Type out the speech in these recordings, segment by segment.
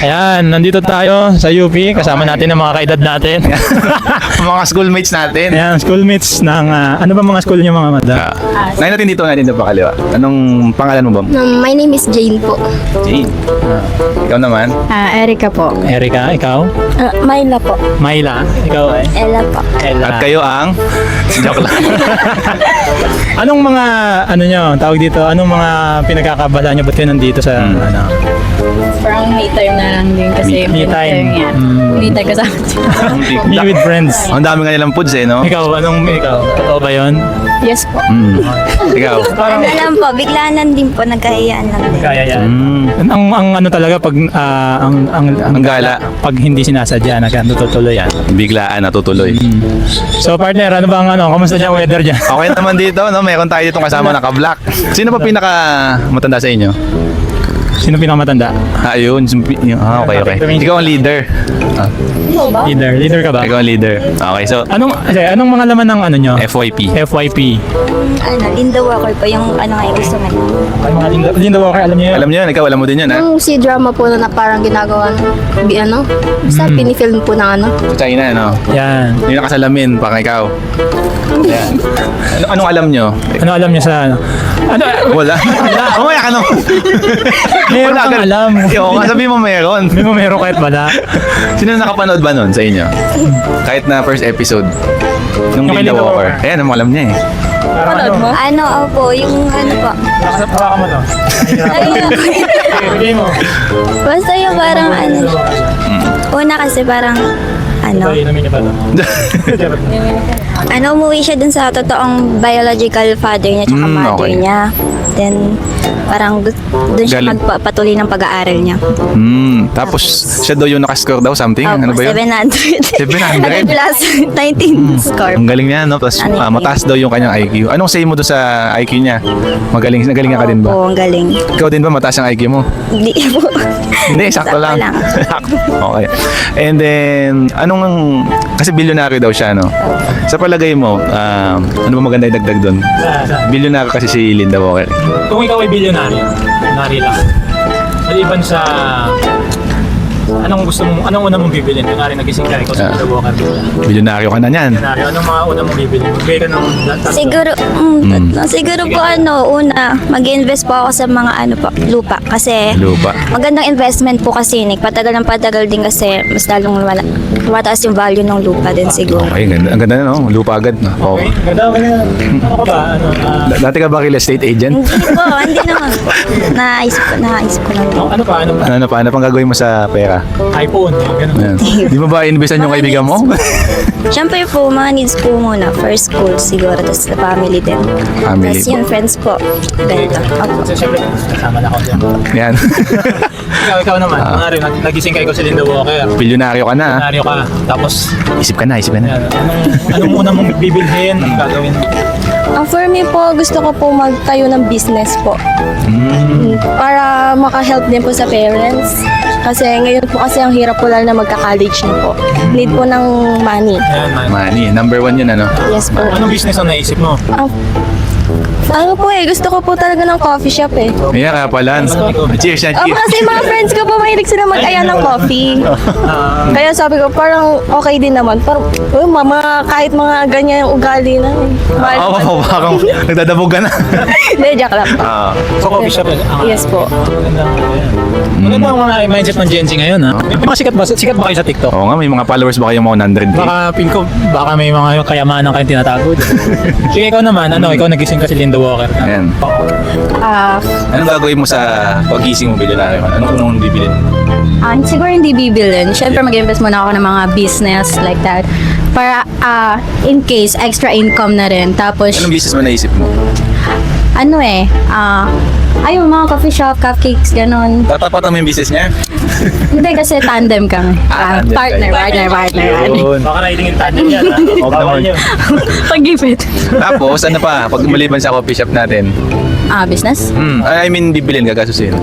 Ayan, nandito tayo sa UP. Kasama natin ang mga kaedad natin. Mga schoolmates natin. Ayan, schoolmates ng... ano ba mga school niyo mga madam? Ngayon natin dito pa kaliwa. Anong pangalan mo ba? My name is Jane po. Jane. Ikaw naman? Erica po. Erika, ikaw? Myla po. Myla, ikaw eh? Ella po. Ella. At kayo ang... Joke lang. Anong mga, ano nyo, tawag dito, anong mga pinagkakabala nyo? Ba't kayo nandito sa, ano? Parang me time na lang din kasi Me time. yan. Mm. Me time kasama. Me with friends. Ang dami nga nilang foods no? Ikaw, ikaw? Totoo ba yun? Yes po. Ikaw? Ano lang po, biglaan lang din po, nagkahiyaan lang din. Kaya yan. Ang ano talaga pag Ang gala. pag hindi sinasadya na natutuloy yan. Biglaan natutuloy. So partner, ano bang kamusta yung weather diyan? Okay naman dito, no? Meron tayo ditong kasama naka-black. Sino ba pinaka matanda sa inyo? Sino pinakamatanda? Ayun. Okay. Ikaw ang leader. Leader ka ba? Ikaw ang leader. Okay, so Anong mga laman ng ano nyo? FYP. FYP. Linda Walker po, yung ano nga yung gusto nga. Ay, mga Linda Walker, alam niyo yun? Alam niyo yan, ikaw alam mo din yan, ha? Yung si drama po na parang ginagawa basta pinifilm po na Sa China, no? Yan. Yung nakasalamin, parang ikaw. Ayan. Anong alam nyo? Ano alam niyo sa ano? Wala. Umaya ka no. Meron Wala kang ka- alam. Oo, sabi mo meron. May mo meron kahit wala. Sino nakapanood ba nun sa inyo? Kahit na first episode. Nung Yung Linda Linda Walker. Walker. Ayan, ang alam niya eh. Panood mo? Opo, yung ano po. Hawakan mo to. Bigay mo. Basta yung parang una kasi parang Inumin niyo ba to? umuwi siya dun sa totoong biological father niya tsaka mother okay. niya. Then, parang dun siya Galing. magpatuloy ng pag-aaral niya. Tapos siya daw yung nakascore daw something. Ano ba yun? 700. 700? plus 19 score. Ang galing niya, no? Tapos Ano yun? mataas daw yung kanyang IQ. Anong say mo doon sa IQ niya? Nagaling ka din ba? Oo, ang galing. Ikaw din ba mataas ang IQ mo? Hindi po. Hindi, sakto lang. Sakto. Okay. And then, kasi bilyonaryo daw siya, no? Sa palagay mo, ano ba maganda idagdag doon? Bilyonaryo kasi si Linda Walker. Kung ikaw ay bilyonaryo, nari lang. Maliban sa anong una mong bibilin? Kunwari nagising ka, ikaw sa Linda Walker. Bilyonaryo ka na niyan. Bilyonaryo, anong mga una mong bibilin? Magbigay ka ng Siguro po una, mag-invest po ako sa mga lupa. Kasi Lupa. magandang investment po kasi, Nick. Patagal ng patagal din kasi mas lalong mataas yung value ng lupa din siguro. Okay, ganda. Ang ganda na, no? Lupa agad, no? Oh. Okay, ganda. Ano ka ba? Dati ka ba real estate agent? Hindi naman po. Naisip ko lang. Ano pa? Ano pang gagawin mo sa pera? iPhone, ganun. Ayan. Di mo ba investan yung kaibigan mo? Siyempre po, mga needs po muna. First school siguro, tapos sa family din. Family Tapos po. yung friends po. Benta. Opo. So, siyempre, kasama na ako dyan. Yan. Ikaw naman. Kunwari, nagising ka ikaw sa Linda Walker. Bilyonaryo ka na, ha? Bilyonaryo ka. Tapos, Isip ka na. yan, anong una mong bibilhin? Anong gagawin? For me po, gusto ko po magtayo ng business po. Para maka-help din po sa parents. Kasi ngayon po kasi ang hirap po lalo na magka-college na po. Need po ng money. Ayan, man. Money. Number 1 yun, ano? Yes po. Anong business ang naisip mo? Ano po gusto ko po talaga ng coffee shop eh. Ayan ka pala. Cheers yan, cheers. Kasi mga friends ko po mahilig sila mag-aya ng coffee. Kaya sabi ko parang okay din naman. Parang kahit mga ganyan yung ugali na. Oo, parang nagdadabog ka na. Hindi, joke lang po. So, coffee shop. Yes po. Maganda ang mga mindset ng Gen Z ngayon, ha? May mga sikat ba kayo sa TikTok? Oo nga, may mga followers ba kayo mga 100K? Baka may mga kayamanan kayong tinatago. Sige, ikaw naman, ikaw nagising ka si Linda Walker. Ayan. Anong gagawin mo sa pagising mo bilyonaryo? Anong unang bibilin? Siguro hindi bibilin. Siyempre mag-invest muna ako ng mga business like that. Para in case, extra income na rin. Tapos, Anong business mo naisip mo? ayun, mga coffee shop, cupcakes, ganon. Tatapat mo yung business niya? Hindi kasi tandem kami. Tandem Partner. Yun. Baka naitingin tandem yan, ha? Huwag naman. Pag-gipit. Tapos, ano pa? Pag maliban sa coffee shop natin, Business? I mean, bibilin, gagasusin.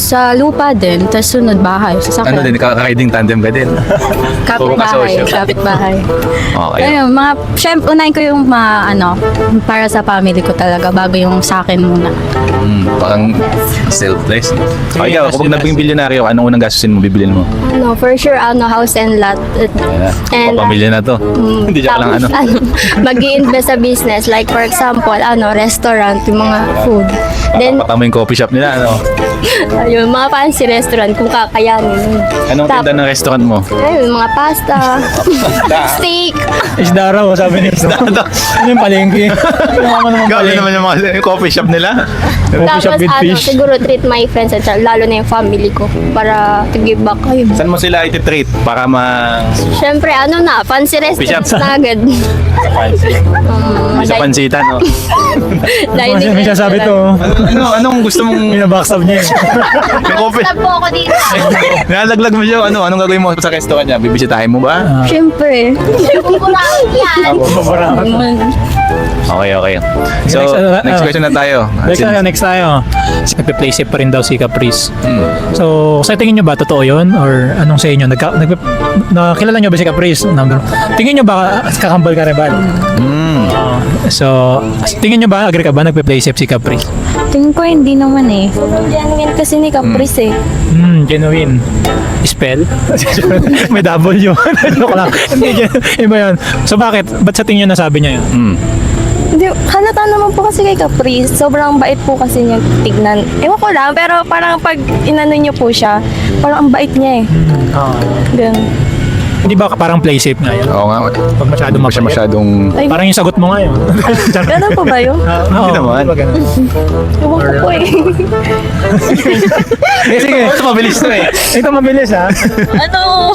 Sa lupa din, tapos sunod bahay. Ano din, kakaiding tandem ka din. Puro Kapit-bahay. kasosyo. Kapit-bahay. Okay. Ayun, syempre, unahin ko yung para sa family ko talaga bago yung sa akin muna. Parang selfless. Okay, ikaw, kapag naging bilyonaryo, anong unang gastusin mo, bibilin mo? Ano, for sure, house and lot. And Pamilya na to. Hindi siya lang ano. mag-i-invest sa business. Like, for example, restaurant, yung mga food. Then, Patama yung coffee shop nila, ano? ayun, mga fancy restaurant kung kakayanin. Anong tinda ng restaurant mo? Ayun, mga pasta, steak. Isda raw, sabi niya. Ano yung palengke? Ano naman Grabe palengke? naman yung mga yung coffee shop nila. Coffee shop Tapos, with fish. siguro treat my friends at lalo na yung family ko para to give back. Ayun. Saan mo sila iti-treat para Siyempre, fancy restaurant shop. na agad. sa pansitan, no? May sasabi to. Anong gusto mong Binabackstab niya eh. yung coffee? Stop po ako dito. Nalaglag mo siya, anong gagawin mo sa restaurant niya? Bibisitahin mo ba? Siyempre. Pupunahin yan. Okay. So, next question na tayo. Next tayo. Nagpe-play safe pa rin daw si Caprice. So, sa tingin nyo ba totoo yun? Or anong sa inyo? Nakilala nyo ba si Caprice? Tingin nyo ba kakambal ka rin ba? So, tingin nyo ba, agree ka ba, nagpe-play safe si Caprice? Tingin ko hindi naman eh. Genuine kasi ni Caprice eh. Genuine. Spell? May W. Joke lang. Hindi, iba yun. So, bakit? Ba't sa tingin nyo nasabi niya yun? Hindi, halata naman po kasi kay Caprice. Sobrang bait po kasi niya tignan. Ewan ko lang, pero parang pag inano niyo po siya, parang ang bait niya eh. Ganun. Hindi ba parang play safe nga yun? Oo nga. Pag masyado Hindi siya mapayat. masyadong... Ay, Parang yung sagot mo nga yun. ganun po ba yun? Oo, naman. di ba ganun? Ewan ko po eh. Sige. Ito mabilis to eh. Ito mabilis ha. Ano?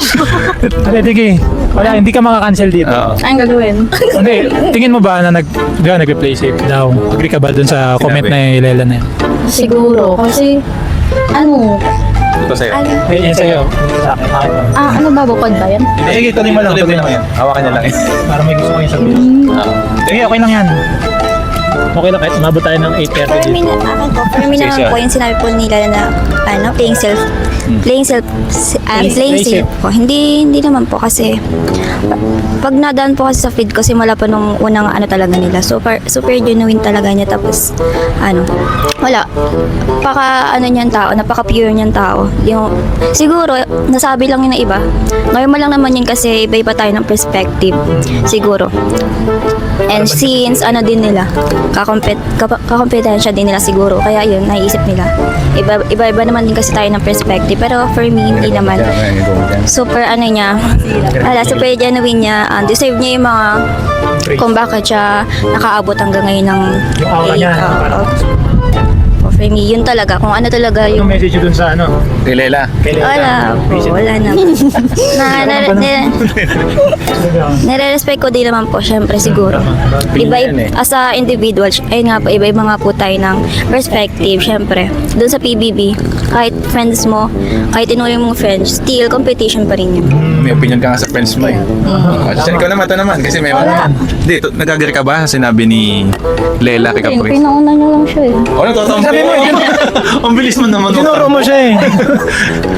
Sige. Wala, hindi ka makakancel dito. Oo. Ang gagawin? Hindi, tingin mo ba na nagpe-play safe daw? Agree ka ba dun sa comment na ilela na yun? Siguro. Kasi, Ito sa'yo. Eh, yan sa'yo. Ano ba, bukod ba yan? Sige, tuloy mo lang. Hawakan niya lang. Para may gusto ko yung sabihin. Sige, okay lang yan. Okay lang kahit umabot tayo ng 8:30 For dito. me, for me naman po, yung sinabi po nila na playing safe po. Hindi naman po kasi pag nadaan po kasi sa feed ko simula pa nung unang talaga nila. Super genuine talaga niya, tapos wala. Niyan tao, napaka-pure niyan tao. Yung siguro nasabi lang yun na iba. Normal lang naman yun kasi iba-iba tayo ng perspective. Siguro. And since din nila, kakompetensya din nila siguro. Kaya yun, naiisip nila. Iba-iba naman din kasi tayo ng perspective. Pero for me, hindi naman. Super niya, super genuine niya. Deserve niya yung mga kung bakit siya nakaabot hanggang ngayon ng Yung aura niya. for me, yun talaga. Kung ano talaga Yung yung message dun sa Kay Lela. wala na. Nire-respect ko din naman po, syempre siguro. Iba, as a individual, ayun nga po, iba-iba nga po tayo ng perspective, syempre. Doon sa PBB, kahit friends mo, kahit inuwi mong friends, still, competition pa rin yun. May opinion ka nga sa friends mo eh. Ikaw naman, ito naman. Kasi may Hindi, nag-agree ka ba sa sinabi ni Lela kay Caprice? Pinauna niya lang siya eh. Totoo mo. Ang bilis mo naman. Tinuro mo siya eh.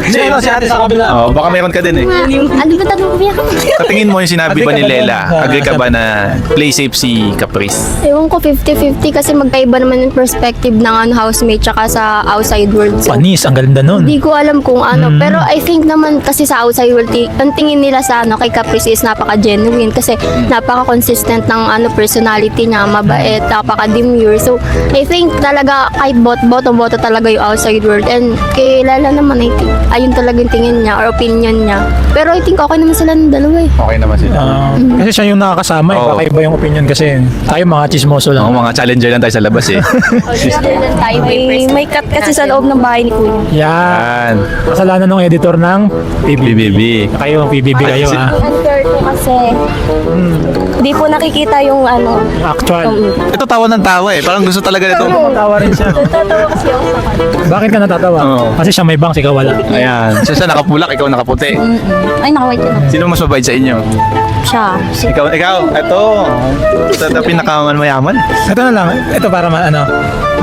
Si ate sa kabila. Baka meron ka din eh. Ano ba tanong ko? Sa tingin mo yung sinabi ba ni Lela, agree ka ba na play safe si Caprice? Ewan ko, 50-50 kasi magkaiba naman yung perspective ng housemate tsaka sa outside world. So, Panis, ang ganda nun. hindi ko alam kung pero I think naman kasi sa outside world, ang tingin nila sa kay Caprice is napaka-genuine kasi napaka-consistent ng personality niya, mabait, napaka-demure. So, I think talaga kahit boto talaga yung outside world, and kay Lela naman, I think, ayun talaga yung tingin niya or opinion niya. Pero I think okay naman sila ng dalawa eh. Okay naman sila. Kasi siya yung nakakasama eh. Oo. Baka iba yung opinion kasi tayo mga chismoso lang. Ako mga challenger lang tayo sa labas eh. May cut kasi sa loob ng bahay ni Kuya. Yan. Yan. Kasalanan ng editor ng PBB. BBB. Kayo, PBB kayo ha. Unfair po kasi di po nakikita yung Actual. Ito tawa ng tawa eh. Parang gusto talaga nito. Tawa rin siya. natatawa kasi ako sa kanya. Bakit ka natatawa? Oo. Kasi siya may bangs, ikaw wala. Ayan. Siya nakapulak, ikaw nakaputi. Ay, naka-white yun. Sino mas mabait sa inyo? Siya. Ikaw. Ito. Ito pinakamayaman. Ito na lang, ito para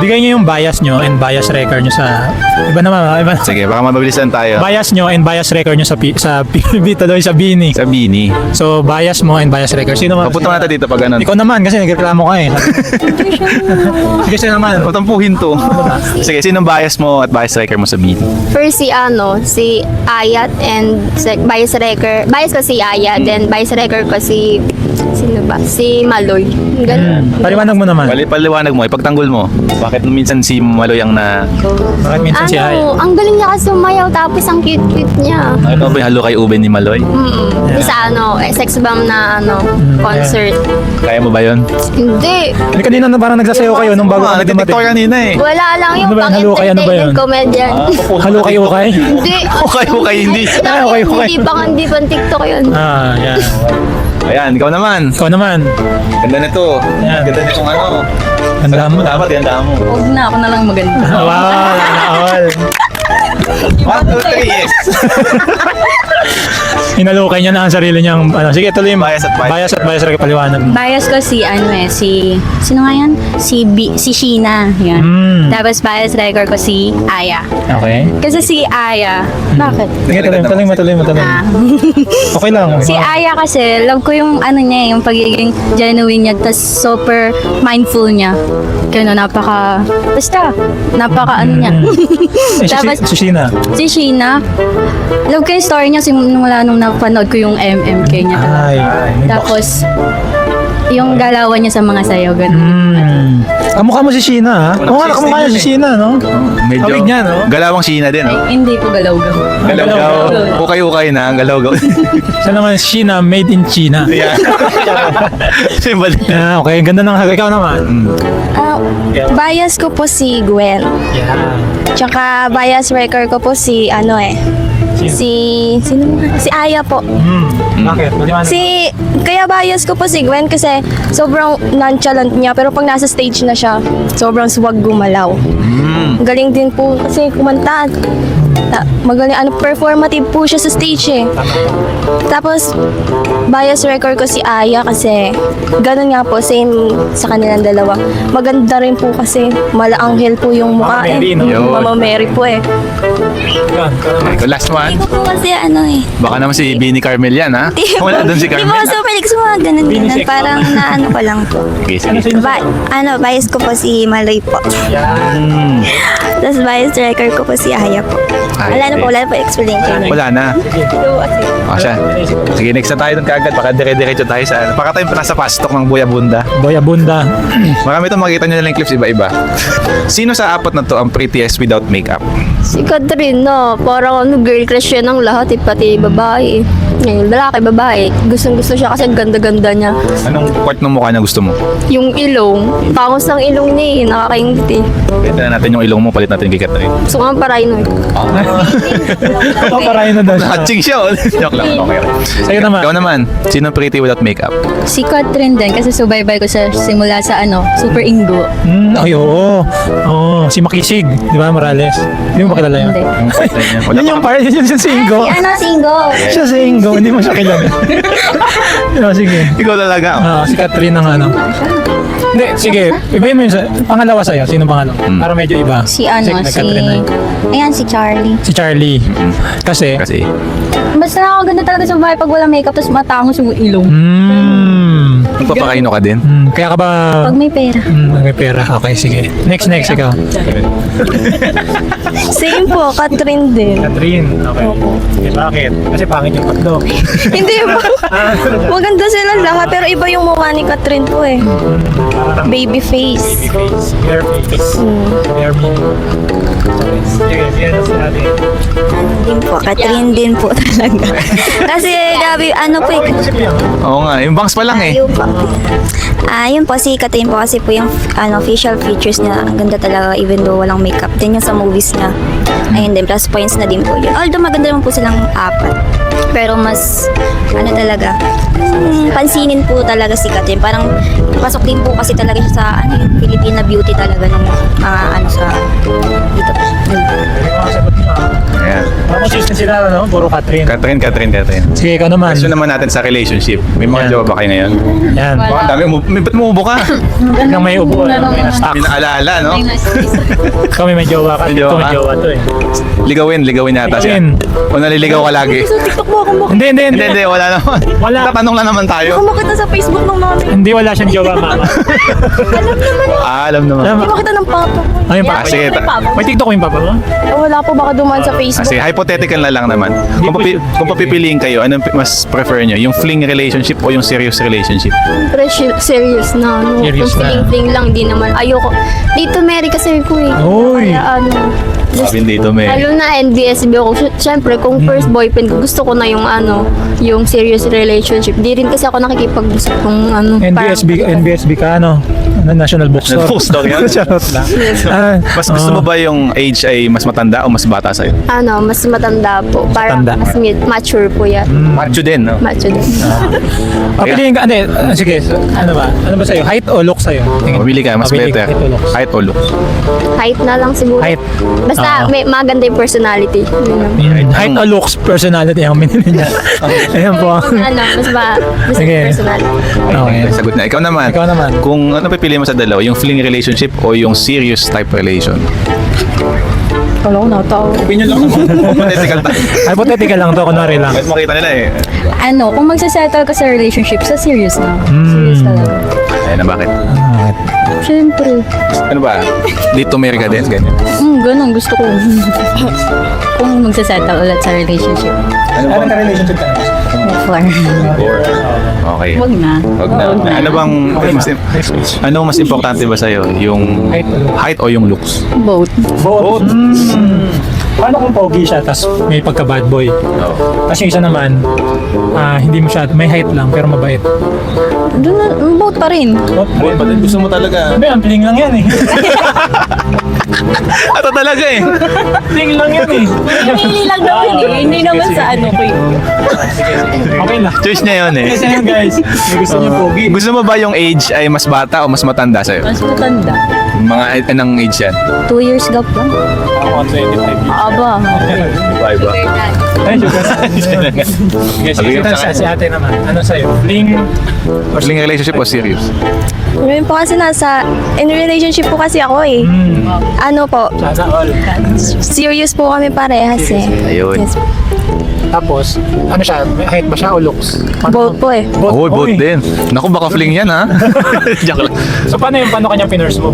bigay niyo yung bias nyo and bias record nyo sa, iba naman, iba. Sige, baka mabilisan tayo. Bias nyo and bias record nyo sa PBB, tuloy sa Bini. Sa Bini. So, bias mo and bias record. Sino man? Papunta natin dito pag ganun. Ikaw naman, kasi nagreklamo ka eh. Sige, sino naman? Patampuhin to. Sige, sinong bias mo at bias striker mo sa Bini? First si Ayat and bias wrecker. Bias ko si Ayat, then bias wrecker ko si sino ba? Si Maloy. Ganun. Paliwanag mo naman. Paliwanag mo, ipagtanggol mo. Bakit minsan si Maloy ang na... Bakit minsan si Ay? Ang galing niya kasi sumayaw tapos ang cute-cute niya. Ito ba yung halo kay Ube ni Maloy? Sa sex bomb na concert. Kaya mo ba yun? Hindi. Hindi kanina na parang nagsasayaw kayo nung bago kami nagtitiktok dumating. kanina eh. Wala lang yung Ano ba yan? Halo kayo? Ano ba yun? pang-entertainment comedian. Halo kayo kay? Hindi. Okay, hindi. Ah, okay. Hindi pang TikTok yun. Ah, yan. Ayan, ikaw naman. Ikaw naman. Ganda na to. Yan. Ganda nitong ano. Ganda mo. Dapat, ganda mo. Huwag na, ako na lang maganda. Wow, naol. 1, 2, 3, yes. Hinalukay niya na ang sarili niyang, sige, tuloy mo. Bias at bias. Bias at bias record, paliwanag mo. Bias ko sino nga yan? Si Sheena, yan. Tapos bias record ko si Aya. Okay. Kasi si Aya, bakit? Sige, tuloy mo. Ah. Okay lang. Si Aya kasi, love ko yung niya, yung pagiging genuine niya, tas super mindful niya. Kaya napaka niya. Eh, Tapos, si Sheena. si Sheena, love ko yung story niya simula nung napanood ko yung MMK niya. Ay. Tapos, yung galawan niya sa mga sayaw, ganun. Kamukha mo si Sheena, ha? Kamukha niya si Sheena, no? Medyo Awig niya, no? galawang Sheena din, no? Ay, hindi po galaw-gaw. Galaw-gaw. Ukay-ukay na, ang galaw-gaw. Siya naman, Sheena, made in China. Yeah. Symbol. Ah, okay, ganda ng ikaw naman. Bias ko po si Gwen. Yeah. Tsaka bias record ko po si si Aya po. Bakit? Maliwanag. Kaya bias ko po si Gwen kasi sobrang nonchalant niya pero pag nasa stage na siya, sobrang swag gumalaw. Galing din po kasi kumanta. Magaling, performative po siya sa stage eh. Tapos, bias record ko si Aya kasi ganun nga po, same sa kanilang dalawa. Maganda rin po kasi malaanghel po yung mukha Mama Mary, eh. no? Mama Mary po eh. Okay, last one. Hindi ko po kasi Baka naman si Bini Carmel yan, ha? Wala doon si Hindi po Carmel. kasi malig sa mga ganun. Binisek. Parang naano ko lang po. Okay, sige. Bias ko po si Maloy po. Tapos bias record ko po si Aya po. Ay, Wala na po explanation. Wala na. O siya. Sige, next na tayo dun kagad. Baka dire-diretso tayo sa... Baka tayo nasa pastok ng Buya Bunda. Boy Abunda. Marami itong makikita nyo na lang clips iba-iba. Sino sa apat na to ang prettiest without makeup? Si Catherine na, parang girl crush siya ng lahat, pati babae. Ngayon, lalaki, babae. Gustong-gusto siya kasi ang ganda-ganda niya. Anong part ng mukha niya gusto mo? Yung ilong, pangos ng ilong niya nakakaingit eh. Pwede na natin yung ilong mo, palit natin kay Catherine. Gusto ko nga paray no. Paparayin na daw siya. Hatching siya, oh. Joke lang. Okay. Sa'yo naman. Ikaw naman, sino pretty without makeup? Si Catherine din kasi subaybay ko sa simula sa Super Ingo. Ay, oo. Oo, si Makisig. Di ba, Morales? Hindi mo ba kilala yun? Hindi. Ang part na niya. Wala Yun yung pa. part, yun yung Singo. Single. Siya Singo, hindi mo siya kilala. Sige. Ikaw talaga. Si Catherine ang Hindi, sige. Ibayin mo yun sa... Pangalawa sa'yo. Sino pangalawa? Para medyo iba. Si Catherine na yun. Ayan, si Charlie. Si Charlie. Kasi... Kasi, Basta nakakaganda talaga sa bahay pag wala makeup tapos matangos yung ilong. magpapakaino ka din? Kaya ka ba... Pag may pera. May pera. Okay, sige. Next, ikaw. Same po, Catherine din. Catherine. Okay. Bakit? Kasi pangit yung tatlo. Hindi po. Maganda sila lahat pero iba yung mukha ni Catherine po eh. Baby face. Bare face. Bare me. Sige, sige. Din po, Catherine din po talaga. Kasi, gabi, ano po eh. Oo nga, yung bangs pa lang eh. Ayaw pa. Yun po, si Catherine po kasi po yung facial features niya, ang ganda talaga even though walang makeup. Din yung sa movies niya. Ayun din, plus points na din po yun. Although maganda naman po silang apat. Pero mas, talaga, pansinin po talaga si Catherine. Parang, pasok din po kasi talaga siya sa, yung Filipina beauty talaga ng mga, sa, dito. Ayan. Consistent sila, no? Puro Catherine. Catherine. Sige, ikaw naman. Question naman natin sa relationship. May mga Yan. jowa ba kayo ngayon? Yan. Baka ang dami, ba't umuubo ka? Nang may upo, may na-stock. May naalala, no? Kami may jowa ka. May Ito jowa may ka? jowa to eh. Ligawin yata siya. Ligawin. O naliligaw ka lagi? Sa TikTok mo ako Hindi. Hindi, wala naman. Wala. Tatanong lang naman tayo. makita sa Facebook ng mami. Hindi, wala siyang jowa, mama. Alam naman. Alam mo? Hindi makita ng papa. Ayun pa. Ah, sige. May TikTok yung papa mo? Wala po, baka dumaan sa Facebook. Kasi hypothetical na lang naman. Kung papipiliin kayo, anong mas prefer nyo? Yung fling relationship o yung serious relationship? Pero serious na, no? Serious Kung na. fling-fling lang, di naman. Ayoko. Dito, Mary kasi ko eh. Uy. Kaya Sabi dito, may. lalo na NBSB ako. Siyempre, kung first boyfriend ko, gusto ko na yung yung serious relationship. Di rin kasi ako nakikipag-gusto kung NBSB ka, ano? National Bookstore. Bookstore yan? Charot lang. Mas gusto mo ba yung age ay mas matanda o mas bata sa'yo? mas matanda po. Para Matanda. mas mature po yan. Macho din, no? Mature din. Piliin ka, sige, ano ba sa'yo? Height o look sa'yo? Tingin. Mamili ka, mas Pili better. height o looks? Height o looks? Height na lang siguro. Height. Basta may maganda yung personality. Height o looks, personality ang minili niya. Ayan po. Mas Sige. personality. Okay. Sagot na. Ikaw naman. Ikaw naman. Kung ano pipili mo sa dalawa, yung fling relationship o yung serious type relation? Wala ko natawa. Opinion lang naman. Hypothetical tayo. Hypothetical lang to, kunwari lang. Kahit makita nila eh. Kung magsasettle ka sa relationship, sa serious na. Serious talaga. Ayun na bakit? Siyempre. Ano ba? Dito may ka din, ganyan. Ganun, gusto ko. Kung magsasettle ulit sa relationship. Ano bang relationship ka na? Before. Okay. Huwag na. Wag na. Ano bang ano mas importante ba sa'yo? Yung height o yung looks? Both. Both. Paano kung pogi siya, tas may pagka-bad boy? Tapos yung isa naman, hindi mo siya, may height lang, pero mabait. Both pa rin. Both pa din. Gusto mo talaga. Hindi, ang piling lang yan eh. Ito talaga eh. Piling lang yan eh. Pinili lang naman eh. Hindi naman sa ano ko yun. Okay lang. Choice niya yun eh. Kasi yun guys, may gusto niya pogi. Gusto mo ba yung age ay mas bata o mas matanda sa'yo? Mas matanda. Mga anong age yan? 2 years gap lang. Ako 25 years. Aba. Bye ba? Ay, sugar. Yes, Sabi ko ito sa si ate naman. Ano sa'yo? Fling. Fling relationship o serious? Ngayon po kasi in relationship po kasi ako eh. Ano po, Sana all. serious po kami parehas eh. Ayun. Yes. Tapos, ano siya? May height ba siya o looks? Both po eh. Oh, both Oy. din. Naku, baka fling yan ha. Joke lang. So, paano kanyang pinurse mo?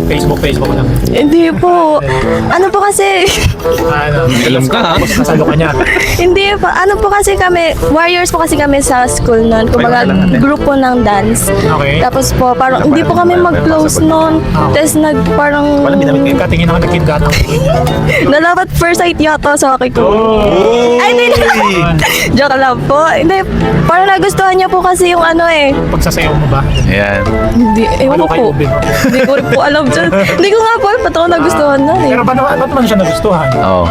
Facebook lang. Hindi po. Ano po kasi, Alam ka ha. Tapos nasalo ka niya. hindi po. Ano po kasi kami, warriors po kasi kami sa school noon. Kumbaga, group po ng dance. Okay. Tapos po, parang hindi po kami mag-close noon. Tapos parang, Katingin ako nagkidlat. nalabat first sight yata sa akin ko. Ay, hindi na. Joke lang po. Hindi, parang nagustuhan niya po kasi yung ano eh. Pagsasayaw mo ba? Ayan. Hindi, ewan Ano ko kay po. Ube mo? Hindi ko rin po alam dyan. Hindi ko nga po alam, ba't ako nagustuhan na eh. Pero ba't man siya nagustuhan? Oo.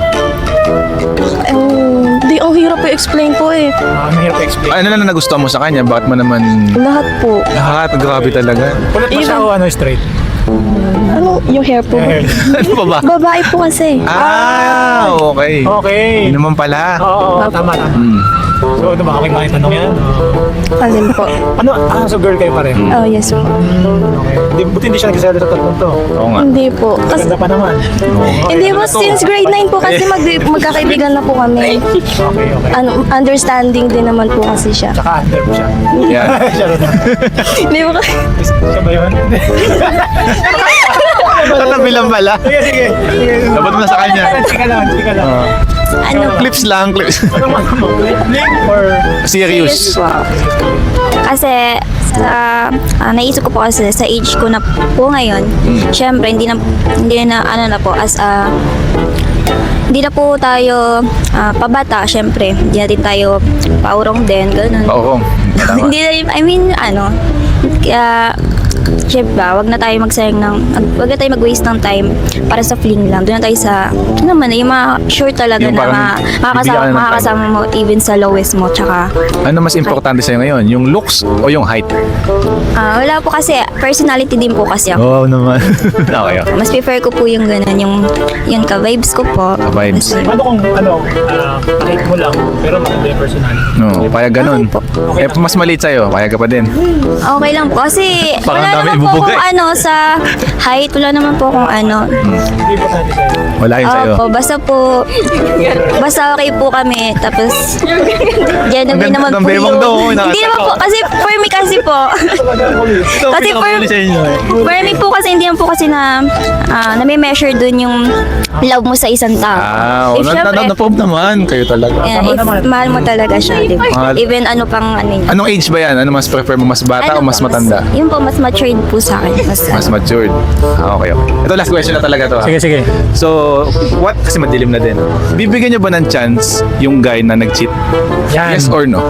Hindi, ang hirap i-explain po eh. Mahirap explain. Ano na nagustuhan mo sa kanya? Bakit mo naman Lahat po. lahat? Grabe talaga. Kulit ba siya o ano straight? Ano, yung hair po. Hair. Ano pa ba? Babae po kasi. Okay. Okay. Yun naman pala. Oo, tama. Hmm. So, ano ba? Okay ba yung tanong yan? Alin po. Ano? So girl kayo pareho? Oh, yes po. Okay. Buti hindi siya nagsasabi sa tatlong to. Oo nga. Hindi po. Kasi, Ganda pa naman. hindi po, since grade 9 po kasi magkakaibigan na po kami. Okay. Understanding din naman po kasi siya. Tsaka under mo siya. Yan. Charot na. Hindi po. Siya ba yun? Tatabi lang pala. Sige. Dapat mo na sa kanya. Chika lang. Ano po. Clips lang, clips. Anong ano mo? Link or... Serious. Po. Kasi sa naisip ko po kasi sa age ko na po ngayon, syempre hindi na ano na po hindi na po tayo pabata, syempre. Hindi na din tayo paurong din, ganun. Oo. Tama. Hindi na, I mean, kaya, syempre, wag na tayo magsayang wag na tayo mag-waste ng time para sa fling lang. Doon na tayo sa, ano naman, yung mga sure talaga Yung na parang bibigyan ka na ng makakasama mo even sa lowest mo, tsaka, Ano mas importante sa'yo ngayon? Yung looks o yung height? wala po kasi, personality din po kasi ako. Oo naman. Okay. Mas prefer ko po yung ganun, yung ka-vibes ko po. Ka-vibes. Kasi, Ano kung kahit mo lang, pero maganda yung personality. No, payag ganun. Okay po. Eh, mas maliit sa'yo, payag ka pa din. okay lang po. Kasi, Parang wala dami naman po ibubugay. kung sa height, wala naman po kung Hindi importante sa'yo. Wala yun sa'yo. Opo, basta okay po kami. Tapos, genuine Ang naman ganda po ng bebang yun. daw, Hindi naman po, kasi for me kasi po, kasi for me po kasi, hindi naman po kasi na nami-measure dun yung love mo sa isang tao. If syempre, na-prove naman kayo talaga. if mahal mo talaga siya, di ba? Mahal. Even ano pang ano yun. Anong age ba yan? Ano mas prefer mo? Mas bata o Ano mas po, matanda? Yun po, mas matured po sa akin. Mas matured. Okay. Ito last question na talaga to. Sige, sige. So, what? Kasi madilim na din. Bibigyan nyo ba ng chance yung guy na nag-cheat? Yan. Yes or no?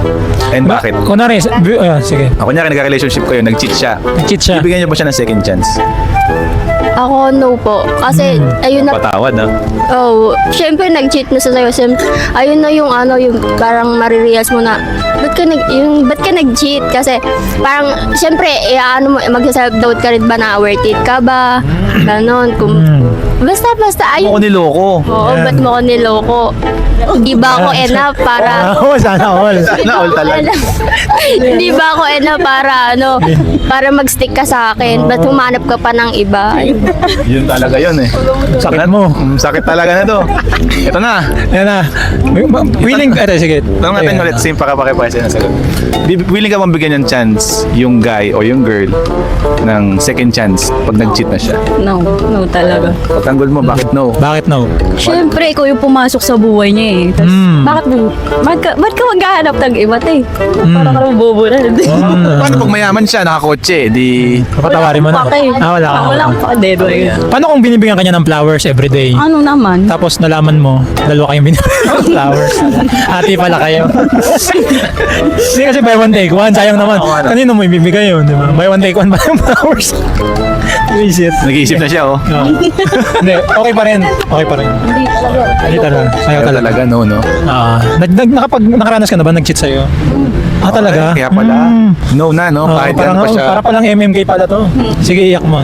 And bakit? Kunwari, sige. Kunyari nagka-relationship kayo, nag-cheat siya. Cheat siya. Bibigyan nyo ba siya ng second chance? Ako, no po. Kasi, ayun na, Patawad, ha? syempre nag-cheat na sa sayo. Ayun na yung yung parang marirealize mo na, ba't ka nag-cheat? Kasi, parang, syempre, mag-self-doubt ka rin ba na worth it ka ba? Ganon. Basta, ayun. Ako niloko. Oo, ba't mo ko niloko? Di ba ako enough para... Oo, sana all. Sana all talaga. Hindi ba ako enough para mag-stick ka sa akin? Ba't humanap ka pa ng iba? Yun talaga yun eh. Sakit mo. Sakit talaga na to. Ito na. Yan na. Willing, sige. Tanong natin ulit, same pakapakipasa na sagot. Willing ka bang bigyan ng chance yung guy o yung girl ng second chance pag nag-cheat na siya? No talaga. Pagtanggol mo, bakit no? Bakit no? Siyempre, ikaw yung pumasok sa buhay niya eh. Tapos, ba't ka maghahanap ng iba, te? Parang ka nang bobo na. Paano pag mayaman siya, nakakotse, di... Papatawarin mo na. Wala ka. Wala akong pa-dedo eh. Paano kung binibigyan ka niya ng flowers everyday? Ano naman? Tapos nalaman mo, dalawa kayong binibigyan ng flowers. Hati pala kayo. Hindi kasi buy one take one, sayang naman. Kanino mo ibibigay yun, di ba? Buy one take one ba yung flowers? Visit. Nag-iisip na siya, oh. Hindi, okay pa rin. Okay pa rin. Hindi talaga. Ayaw Ayaw talaga. talaga, no, no? Nakaranas ka na ba nag-cheat sa'yo? Talaga? Kaya pala, no na, no? Kahit yan pa siya. Para palang MMK pala to. Sige, iyak mo.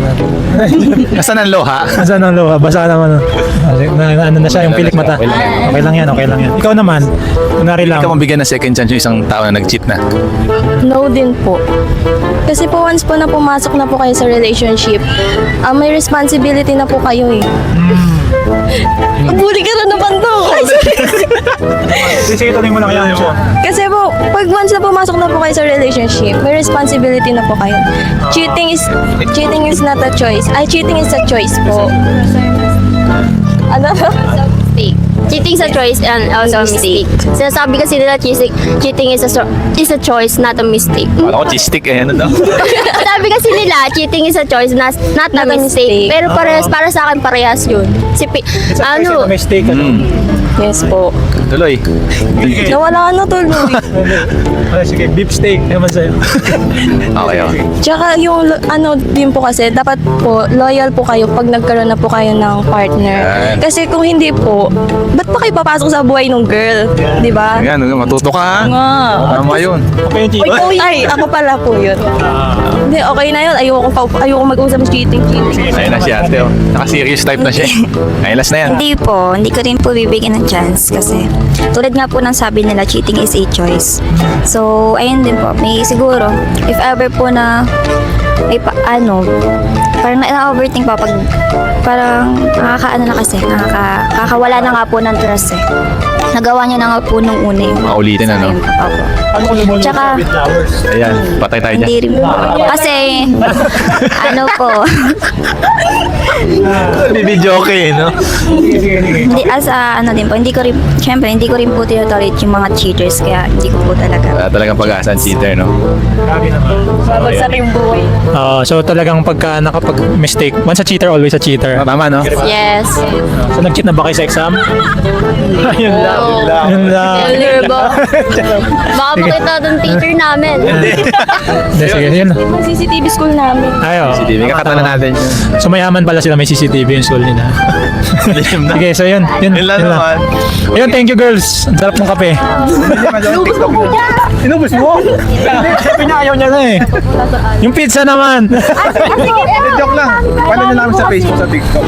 Nasaan ang loha? Nasaan ang luha? Basa naman. Ano na siya, yung pilik mata. Okay lang yan. Okay lang yan, okay lang yan. Ikaw naman, kunwari lang. Ikaw mabigyan ng second chance yung isang tao na nag-cheat na. No din po. Kasi po once po na pumasok na po kayo sa relationship, may responsibility na po kayo eh. Buli ka na naman to. Sige, tuloy mo lang yan. Kasi po, pag once na pumasok na po kayo sa relationship, may responsibility na po kayo. Cheating is not a choice. Cheating is a choice po. Ano? Mistake. Cheating sa choice and also a mistake. Sinasabi kasi nila cheating is a choice, not a mistake. Ako, chistik eh, ano daw? Sabi kasi nila, cheating is a choice, not a mistake. Pero para sa akin, parehas yun. Mistake. Yes po. Tuloy. Nawala ka na tuloy. Sige, beef steak. Ewan sa'yo. Okay, okay. Tsaka yung din po kasi, dapat po, loyal po kayo pag nagkaroon na po kayo ng partner. Yan. Kasi kung hindi po, ba't pa kayo papasok sa buhay ng girl? Di ba? Ayan, matuto ka, ha? Nga. Tama yun. Okay yung cheat. Ay, ako pala po yun. Hindi, okay na yun. Ayoko mag-usap ng cheating. Ayun na si ate, oh. Naka-serious type na siya. Ay, last na yan. Hindi po, hindi ko rin po bibigyan ng chance kasi tulad nga po ng sabi nila, cheating is a choice. So, ayun din po, may siguro, if ever po na may parang na-overthink pa pag parang nakakaano na kasi, nakakawala na nga po ng trust eh. nagawa niya na nga po nung una yung Maulitin, ano? Opo. Ano ko naman Tsaka, with flowers? Ayan, patay tayo dyan. hindi rin po. Kasi, ano po, Bibidyo okay, no? hindi, ano din po, hindi ko rin, syempre, hindi ko rin po tinotolerate yung mga cheaters, kaya hindi ko po talaga. Wala talagang pag-asa ang cheater, no? Grabe naman. Babagsak yung buhay. So talagang pagka nakapag-mistake, once a cheater, always a cheater. Tama, no? Yes. So nag-cheat na ba kayo sa exam? Ayun lang. Yun lang. Failure ba? Baka makita ng teacher namin. Hindi, sige, yun. Yung CCTV school namin. Ayo. CCTV, kakatanan natin yun. So mayaman pala sila, may CCTV yung school nila. Lim na. Sige, so yun. Yun Yun lang naman. Ayun, thank you girls. Ang sarap ng kape. Inubos mo? Sabi niya ayaw niya na eh. Yung pizza naman. Joke lang. Follow nyo namin sa Facebook, sa TikTok.